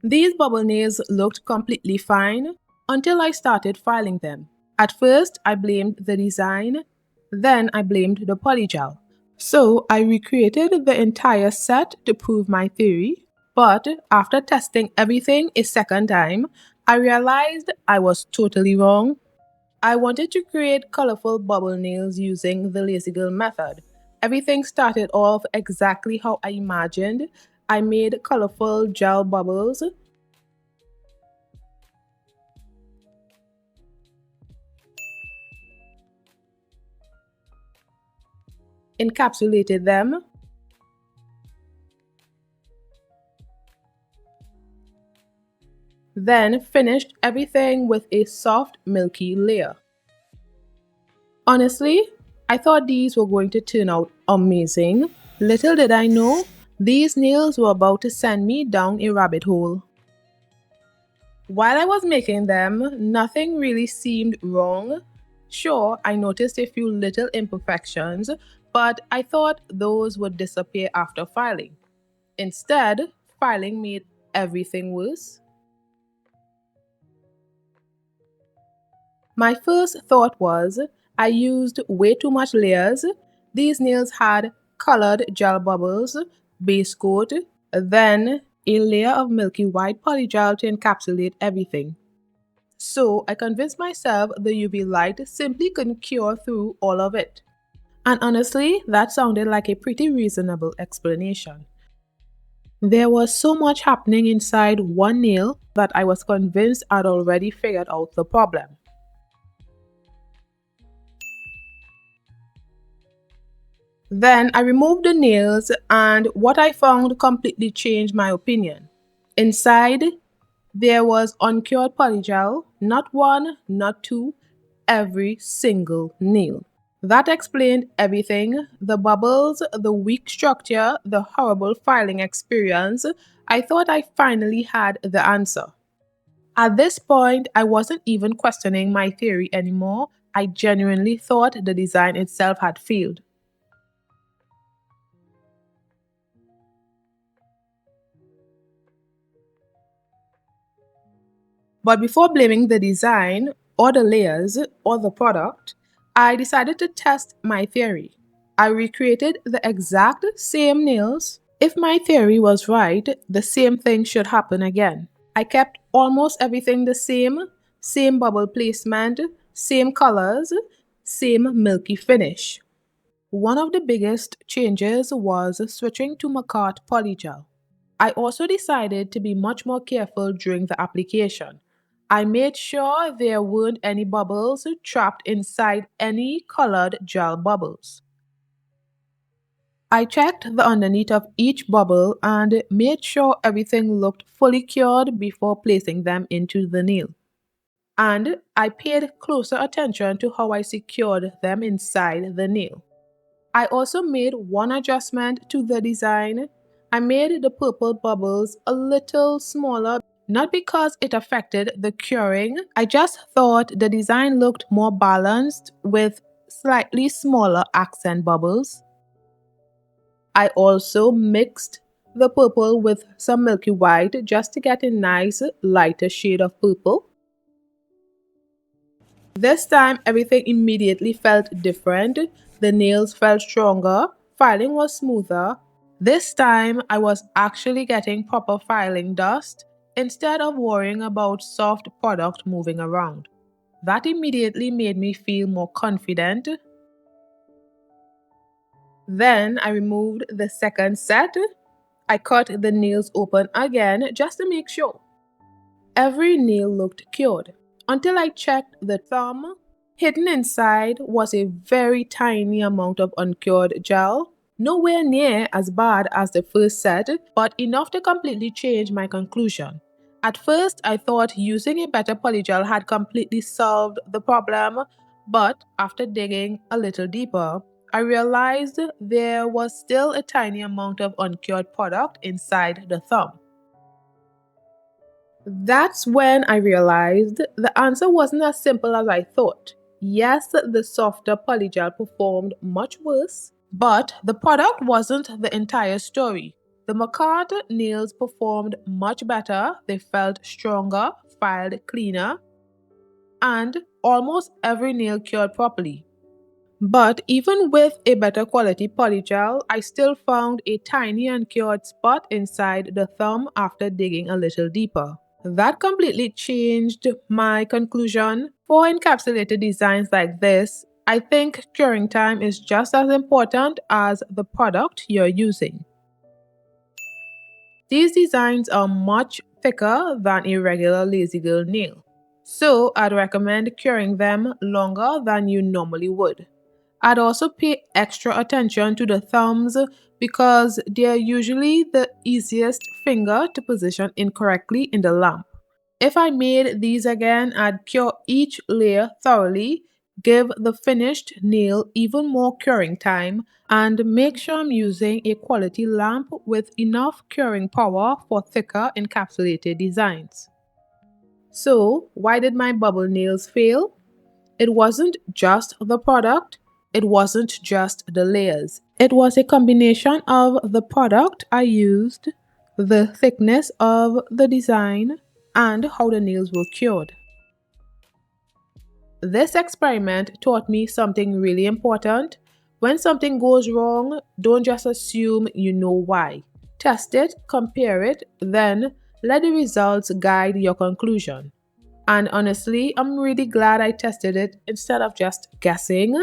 These bubble nails looked completely fine until I started filing them. At first, I blamed the design, then I blamed the polygel. So I recreated the entire set to prove my theory, but after testing everything a second time, I realized I was totally wrong. I wanted to create colorful bubble nails using the Lazy Girl method. Everything started off exactly how I imagined. I made colorful gel bubbles, encapsulated them, then finished everything with a soft, milky layer. Honestly, I thought these were going to turn out amazing. Little did I know, these nails were about to send me down a rabbit hole. While I was making them, nothing really seemed wrong. Sure, I noticed a few little imperfections, but I thought those would disappear after filing. Instead, filing made everything worse. My first thought was I used way too much layers. These nails had colored gel bubbles, base coat, then a layer of milky white polygel to encapsulate everything. So I convinced myself the UV light simply couldn't cure through all of it. And honestly, that sounded like a pretty reasonable explanation. There was so much happening inside one nail that I was convinced I'd already figured out the problem. Then I removed the nails, and what I found completely changed my opinion. Inside, there was uncured polygel, not one, not two, every single nail. That explained everything: the bubbles, the weak structure, the horrible filing experience. I thought I finally had the answer. At this point, I wasn't even questioning my theory anymore. I genuinely thought the design itself had failed. But before blaming the design or the layers or the product, I decided to test my theory. I recreated the exact same nails. If my theory was right, the same thing should happen again. I kept almost everything the same bubble placement, same colors, same milky finish. One of the biggest changes was switching to Macart Polygel. I also decided to be much more careful during the application. I made sure there weren't any bubbles trapped inside any colored gel bubbles. I checked the underneath of each bubble and made sure everything looked fully cured before placing them into the nail. And I paid closer attention to how I secured them inside the nail. I also made one adjustment to the design. I made the purple bubbles a little smaller, not because it affected the curing. I just thought the design looked more balanced with slightly smaller accent bubbles. I also mixed the purple with some milky white just to get a nice lighter shade of purple. This time, everything immediately felt different. The nails felt stronger, filing was smoother. This time, I was actually getting proper filing dust instead of worrying about soft product moving around. That immediately made me feel more confident. Then I removed the second set. I cut the nails open again just to make sure. Every nail looked cured until I checked the thumb. Hidden inside was a very tiny amount of uncured gel, nowhere near as bad as the first set, but enough to completely change my conclusion. At first, I thought using a better polygel had completely solved the problem, but after digging a little deeper, I realized there was still a tiny amount of uncured product inside the thumb. That's when I realized the answer wasn't as simple as I thought. Yes, the softer polygel performed much worse, but the product wasn't the entire story. The Macart nails performed much better, they felt stronger, filed cleaner, and almost every nail cured properly. But even with a better quality polygel, I still found a tiny uncured spot inside the thumb after digging a little deeper. That completely changed my conclusion. For encapsulated designs like this, I think curing time is just as important as the product you're using. These designs are much thicker than a regular Lazy Girl nail, so I'd recommend curing them longer than you normally would. I'd also pay extra attention to the thumbs because they're usually the easiest finger to position incorrectly in the lamp. If I made these again, I'd cure each layer thoroughly, give the finished nail even more curing time, and make sure I'm using a quality lamp with enough curing power for thicker encapsulated designs. So, why did my bubble nails fail? It wasn't just the product, it wasn't just the layers. It was a combination of the product I used, the thickness of the design, and how the nails were cured. This experiment taught me something really important. When something goes wrong, don't just assume you know why. Test it, compare it, then let the results guide your conclusion. And honestly, I'm really glad I tested it instead of just guessing.